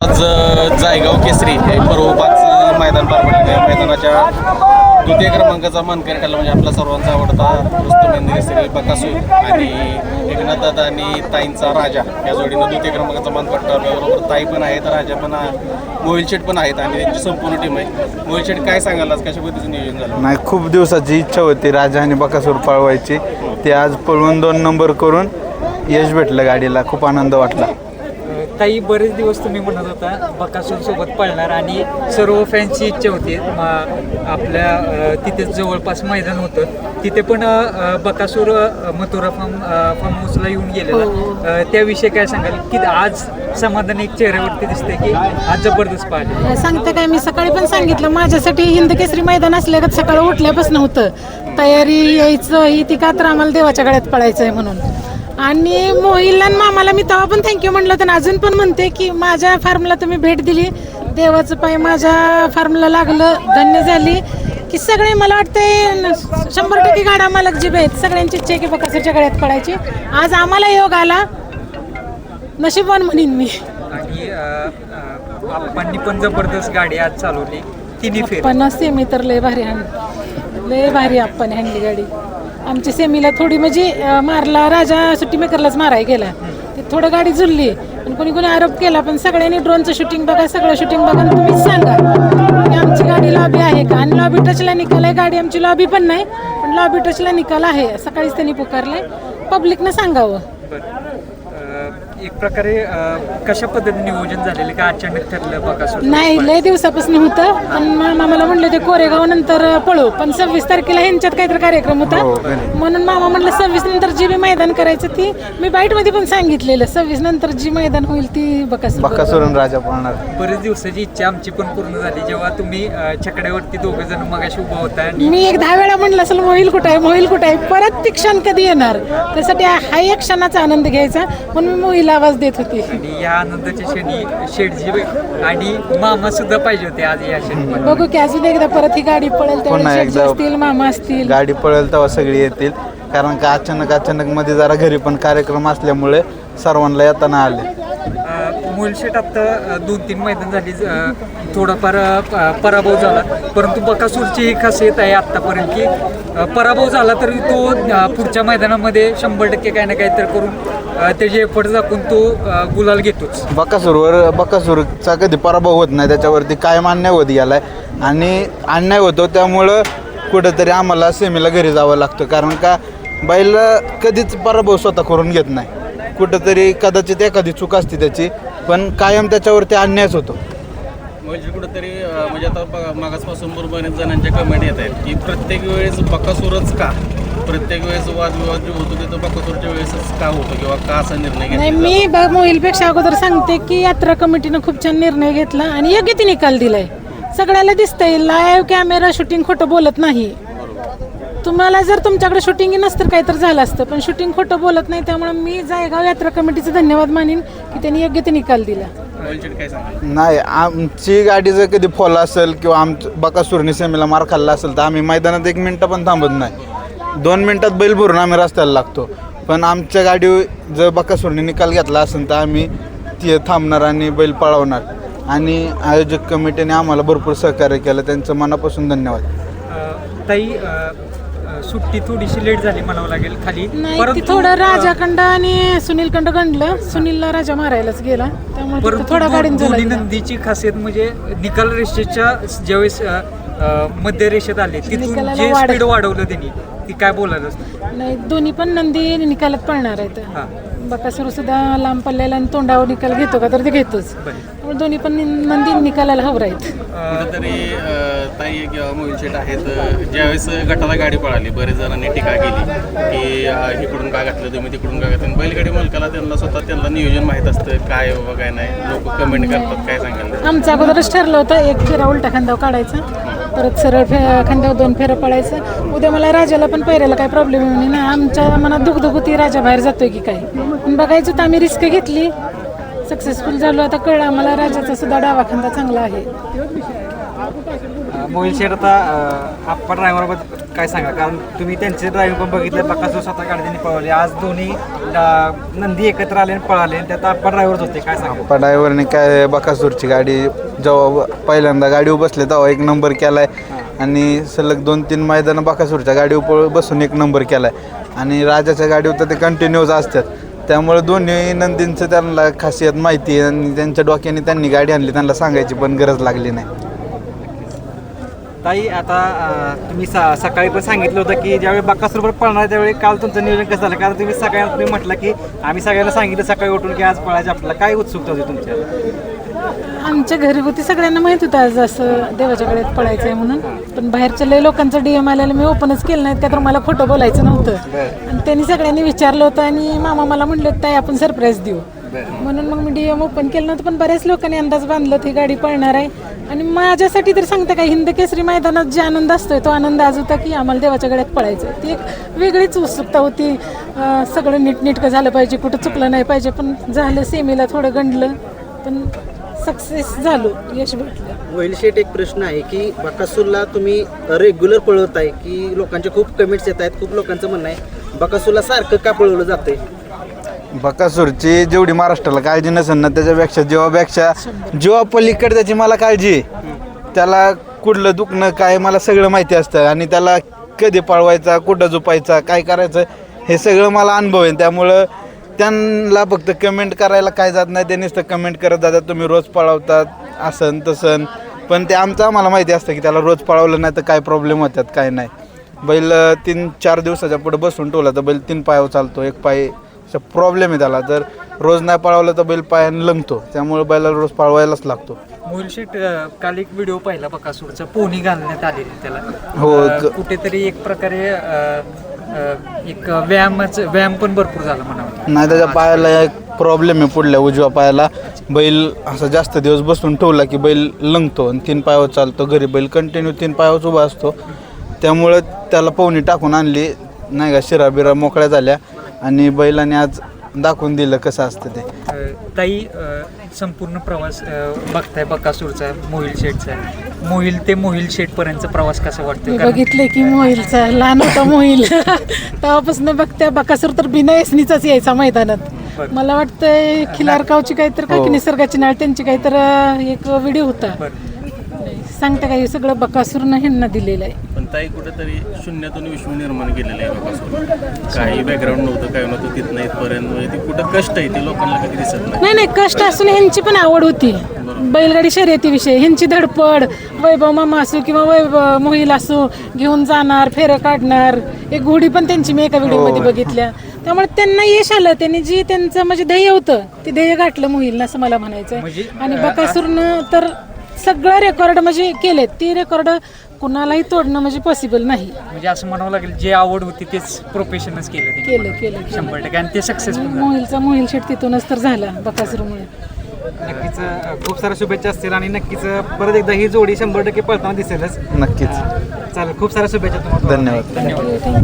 आज जायगाव केसरी हे बरोबाच मैदान पार पडले. या मैदानाच्या द्वितीय क्रमांकाचा मानकरी ठरला म्हणजे आपला सर्वांचा आवडता रुस्तम केसरी बकासूर आणि एकनाथ दादा आणि ताईंचा राजा या जोडीनं द्वितीय क्रमांकाचा मान पटकावला. बरोबर ताई पण आहेत, राजा पण मोहिल शेठ पण आहेत आणि त्यांची संपूर्ण टीम आहे. मोहिल शेठ काय सांगाल आज कशा पद्धतीचं नियोजन झालं? नाही, खूप दिवसाची इच्छा होती राजा आणि बकासूर पळवायची. ते आज पळवून 2 नंबर करून यश भेटलं गाडीला. खूप आनंद वाटला. ताई, बरेच दिवस तुम्ही म्हणत होता बकासूर सोबत पळणार आणि सर्व फॅन्सची इच्छा होती. आपल्या तिथे जवळपास मैदान होतं, तिथे पण बकासूर मथुरा फार्म हाऊसला येऊन गेलेला. त्याविषयी काय सांगाल की आज समाधान एक चेहऱ्यावरती दिसते की आज जबरदस्त पाहिले? सांगते काय, मी सकाळी पण सांगितलं माझ्यासाठी हिंद केसरी मैदान असल्या का सकाळी उठल्यापासून होतं तयारी यायचं ही ती का तर आम्हाला देवाच्या गळ्यात पळायचं आहे म्हणून. आणि मोहिलला मामाला मी तेव्हा पण थँक्यू म्हणलं तर अजून पण म्हणते की माझ्या फार्मला तुम्ही भेट दिली, देवाचं पाय माझ्या फार्मला लागलं, धन्य झाली की सगळे. मला वाटतं 100% गाडा मालक जी आहेत सगळ्यांची इच्छा आहे की बकासूरच्या गळ्यात पडायची. आज आम्हाला योग आला, नशीबवान म्हणीन मी. आणि आपण पण जबरदस्त गाडी आज चालवली, तिन्ही फेर. पण सेमी तर लय भारी लय भारी आपण हाणली गाडी. आमची सेमीला थोडी म्हणजे मारला राजा सुट्टी मेकरलाच मारायला गेला, ते थोडं गाडी झुलली. पण कोणी कोणी आरोप केला, पण सगळ्यांनी ड्रोनचं शूटिंग बघा, सगळं शूटिंग बघा आणि तुम्हीच सांगा की आमची गाडी लॉबी आहे का. आणि लॉबी टचला निकाल आहे, गाडी आमची लॉबी पण नाही पण लॉबी टचला निकाल आहे. सकाळीच त्यांनी पुकारले, पब्लिकनं सांगावं. एक प्रकारे कशा पद्धतीने नियोजन झालेलं का अचानक ठरलं बकासूर? नाही, लय दिवसापासून होतं, पण मामा मला म्हणलं ते कोरेगाव नंतर पळू, पण 26 तारखेला ह्यांच्यात काहीतरी कार्यक्रम होता म्हणून मामा म्हणलं 26 नंतर जी बी मैदान करायचं ती मी बाईटमध्ये पण सांगितलेलं 26 नंतर जी मैदान होईल ती बकासूर आणि राजा पळणार. बरेच दिवसाची इच्छा आमची पण पूर्ण झाली जेव्हा तुम्ही छकड्यावरती दोघे जण मगाशी उभा होता. आणि मी 10 वेळा म्हणलं असेल मोहिल कुठं आहे, मोहिल कुठं आहे, परत ती क्षण कधी येणार त्यासाठी हा एक क्षणाचा आनंद घ्यायचा म्हणून मी मोहिल आवाज देत होती. आणि या आनंदाच्या क्षणी शेठजी आणि मामा सुद्धा पाहिजे होते आज या क्षणी. बघू की अजून एकदा परत ही गाडी पळेल पुन्हा तेव्हा एकदा असतील, मामा असतील, गाडी पळेल तेव्हा सगळी येतील. कारण का अचानक मध्ये जरा घरी पण कार्यक्रम असल्यामुळे सर्वांना येताना आले. मोहिल शेठ आता 2-3 मैदान झाली, थोडाफार पराभव झाला, परंतु बकासूरची ही खासियत आहे आत्तापर्यंत की पराभव झाला तरी तो पुढच्या मैदानामध्ये 100% काही ना काही तर करून त्याचे एफर्ट दाखवून तो गुलाल घेतोच. बकासूरचा कधी पराभव होत नाही, त्याच्यावरती कायम अन्याय होत गेलाय आणि अन्याय होतो त्यामुळं कुठंतरी आम्हाला सेमीला घरी जावं लागतं. कारण का बैल कधीच पराभव स्वतः करून घेत नाही. कुठंतरी कदाचित एखादी चूक असते त्याची, पण कायम त्याच्यावरती अन्यायच होतो. म्हणजे कुठंतरी म्हणजे आता मागासपासून बरेच जणांच्या कमेंट येत आहेत की प्रत्येक वेळेस बकासूरच का, प्रत्येक वेळेस वादविवाद जो होतो तिथं बकासूरच्या वेळेसच का होतो किंवा का असा निर्णय घेतला? नाही, मी मोहिलपेक्षा अगोदर सांगते की यात्रा कमिटीनं खूप छान निर्णय घेतला आणि योग्य ती निकाल दिलाय. सगळ्याला दिसतंय, लाईव्ह कॅमेरा शूटिंग खोटं बोलत नाही. तुम्हाला जर तुमच्याकडे शूटिंग नसतं काही तर झालं असतं, पण शूटिंग खोटं बोलत नाही. त्यामुळे मी जायगाव यात्रा कमिटीचं धन्यवाद मानीन की त्यांनी योग्य ते निकाल दिला. नाही, आमची गाडी जर कधी फॉल असेल किंवा बकासूरने सेमीला मार खाल्ला असेल तर आम्ही मैदानात 1 मिनिटं पण थांबत नाही. 2 मिनिटात बैल भरून आम्ही रस्त्याला लागतो. पण आमच्या गाडी जर बकासूरने निकाल घेतला असेल तर आम्ही ती थांबणार आणि बैल पळवणार. आणि आयोजक कमिटीने आम्हाला भरपूर सहकार्य केलं, त्यांचं मनापासून धन्यवाद. ताई, सुट्टी थोडीशी लेट झाली म्हणावं लागेल खाली, नाही, थोडं राजाखंड आणि सुनीलखंड गंडलं. सुनीलला राजा मारायलाच गेला त्यामुळे थोडा गाडीन दोन्ही नंदीची खासियत म्हणजे निकाल रेषेच्या ज्यावेळेस मध्य रेषेत आले तिथून जे स्पीड वाढवलं त्यांनी, ती काय बोलायला असतं? नाही, दोन्ही पण नंदी निकालात पळणार आहेत. बकासूर सुद्धा लांब पडलेला आणि तोंडावर निकाल घेतो का तर ते घेतोच. त्यामुळे दोन्ही पण नंदी निकालाला हवं आहेत. कुठेतरी ताई किंवा मोहिल शेठ आहेत, ज्यावेळेस गटाला गाडी पळाली बरेच जणांनी टीका केली की इकडून का घातलं तुम्ही, तिकडून का घातलं. बैलगाडी मालकाला त्यांना नियोजन माहीत असतं काय बाबा काय नाही. लोक कमेंट करतात, काय सांगाल? आमचं अगोदरच ठरलं होतं 1 फेरा उलटा खांद्यावर काढायचा, परत सरळ खांद्यावर 2 फेरं पळायचं. उद्या मला राजाला पण पैऱ्याला काही प्रॉब्लेम येऊ नये ना. आमच्या मनात दुख होती राजा बाहेर जातोय की काय, पण बघायचं तर आम्ही रिस्क घेतली, सक्सेसफुल झालो. आता कळलं आम्हाला राजाचा सुद्धा डावा खांदा चांगला आहे. मोहिल शेठ, आता आप्पा ड्रायव्हरबद्दल काय सांगा, कारण तुम्ही त्यांचे ड्रायव्हिंग पण बघितले, बकासूर स्वतः गाडी त्यांनी पळवली, आज दोन्ही नंदी एकत्र आले आणि पळाले, त्यात आप्पा ड्रायव्हर होते, काय सांगा? ड्रायव्हरने काय बकासूरची गाडी जेव्हा पहिल्यांदा गाडीवर बसले तेव्हा एक नंबर केलाय आणि सलग 2-3 मैदानं बकासूरच्या गाडीवर बसून एक नंबर केलाय आणि राजाच्या गाडीवर तर ते कंटिन्यूज असतात. त्यामुळे दोन्ही नंदींचं त्यांना खासियत माहिती आहे आणि त्यांच्या डोक्याने त्यांनी गाडी आणली, त्यांना सांगायची पण गरज लागली नाही. ताई, आता तुम्ही सकाळी पण सांगितलं होतं की ज्यावेळी बकासूरवर पळणार त्यावेळी काल तुमचं नियोजन कसं झालं, कारण तुम्ही सगळ्यांना तुम्ही म्हटलं की आम्ही सगळ्यांना सांगितलं सकाळी उठून की आज पळायचं आपल्याला, काय उत्सुकता होती तुमच्या? आमच्या घरगुती सगळ्यांना माहित होतं आज असं देवाच्या गळ्यात पळायचं आहे म्हणून, पण बाहेरच्या लय लोकांचा DM आलेला मी ओपनच केलं नाही, का तर मला खोटं बोलायचं नव्हतं आणि त्यांनी सगळ्यांनी विचारलं होतं आणि मामा मला म्हणले होते ताई आपण सरप्राईज देऊ, म्हणून मग मी DM ओपन केलं नव्हतं. पण बऱ्याच लोकांनी अंदाज बांधला ही गाडी पळणार आहे आणि माझ्यासाठी तर सांगता काय, हिंद केसरी मैदानात जे आनंद असतोय तो आनंद आज होता की आम्हाला देवाच्या गळ्यात पळायचं. ती एक वेगळीच उत्सुकता होती. सगळं नीटनेटकं झालं पाहिजे, कुठं चुकलं नाही पाहिजे, पण झालं. सेमीला थोडं गंडलं पण सक्सेस झालो, यश भेटलं. मोहिल शेठ, एक प्रश्न आहे की बकासूरला तुम्ही रेग्युलर पळवताय की लोकांचे खूप कमेंट्स येत आहेत, खूप लोकांचं म्हणणं आहे बकासूरला सारखं का पळवलं जातंय? बकासूरची जेवढी महाराष्ट्राला काळजी नसेल ना त्याच्यापेक्षा जेव्हा पलीकडे त्याची मला काळजी आहे. त्याला कुठलं दुखणं काय मला सगळं माहिती असतं आणि त्याला कधी पळवायचा, कुठं झोपायचा, काय करायचं हे सगळं मला अनुभव आहे. त्यामुळं त्यांना फक्त कमेंट करायला काय जात नाही, ते नुसतं कमेंट करत जातात तुम्ही रोज पळवतात असं तसं, पण ते आम्हाला माहिती असतं की त्याला रोज पळवलं नाही तर काय प्रॉब्लेम होतात काय नाही. बैल 3-4 दिवसाच्या पुढे बसून ठेवला तर बैल 3 पायावर चालतो, 1 पाय प्रॉब्लेम आहे त्याला. जर रोज नाही पळवलं तर बैल पायाने लंगतो, त्यामुळे बैलाला रोज पळवायलाच लागतो. मोहिल शेठ, काल एक व्हिडिओ पाहिला बकासूरचा, पोहणी घालण्यात आलेली त्याला, हो. कुठेतरी एक प्रकारे एक व्यायाम पण भरपूर झाला म्हणावं. नाही, त्याच्या पायाला एक प्रॉब्लेम आहे, पुढल्या उजव्या पायाला. बैल असं जास्त दिवस बसून ठेवला की बैल लंगतो आणि 3 पायावर चालतो. घरी बैल कंटिन्यू 3 पायावर उभा असतो, त्यामुळं त्याला पोहणी टाकून आणली नाही का, शिराबिरा मोकळ्या झाल्या आणि बैलाने आज दाखवून दिलं कसं असतं ते. ताई, संपूर्ण प्रवास बघताय बकासूरचा, मोहिल शेठचा, मोहिल शेठपर्यंतचा प्रवास कसा वाटतो? बघितले की मोहिलचा, लहान होता मोहिल तेव्हापासून बघते बकासूर तर बिना एसनीचाच यायचा मैदानात. मला वाटतंय खिलारकावची काहीतरी काय की निसर्गाची नाळ त्यांची काहीतरी एक व्हिडिओ होता, सांगता काय सगळं बकासूरनं ह्यांना दिलेलं आहे. पण ताई, कुठेतरी शून्यातून विश्व निर्माण केलेलं आहे बकासूर. काही बॅकग्राऊंड नव्हतं, काय नव्हतं, तिथनं इथपर्यंत ते कुठं कष्ट आहे ते लोकांना कधी दिसत नाही. नाही, कष्ट असून ह्यांची पण आवड होती बैलगाडी शर्यतीविषयी. ह्यांची धडपड, वैभव मामा असो किंवा वैभव मोहिल असो, घेऊन जाणार, फेरं काढणार. एक घोडी पण त्यांची मी एका व्हिडिओमध्ये बघितल्या. त्यामुळे त्यांना यश आलं, त्यांनी जी त्यांचं म्हणजे ध्येय होतं ते ध्येय गाठलं मोहिलनं, असं मला म्हणायचं. आणि बकासूरनं तर सगळं रेकॉर्ड म्हणजे केलेत, ती रेकॉर्ड कुणालाही तोडणं म्हणजे पॉसिबल नाही. म्हणजे असं म्हणावं लागेल, जे आवड होती तेच प्रोफेशनच केलं 100%, आणि ते सक्सेसफुल. मोहिल शेठ तिथूनच तर झाला बकासूरमुळे. नक्कीच खूप साऱ्या शुभेच्छा असतील आणि नक्कीच परत एकदा ही जोडी 100% पळताना दिसेलच. नक्कीच. चालेल, खूप साऱ्या शुभेच्छा तुम्हाला. धन्यवाद.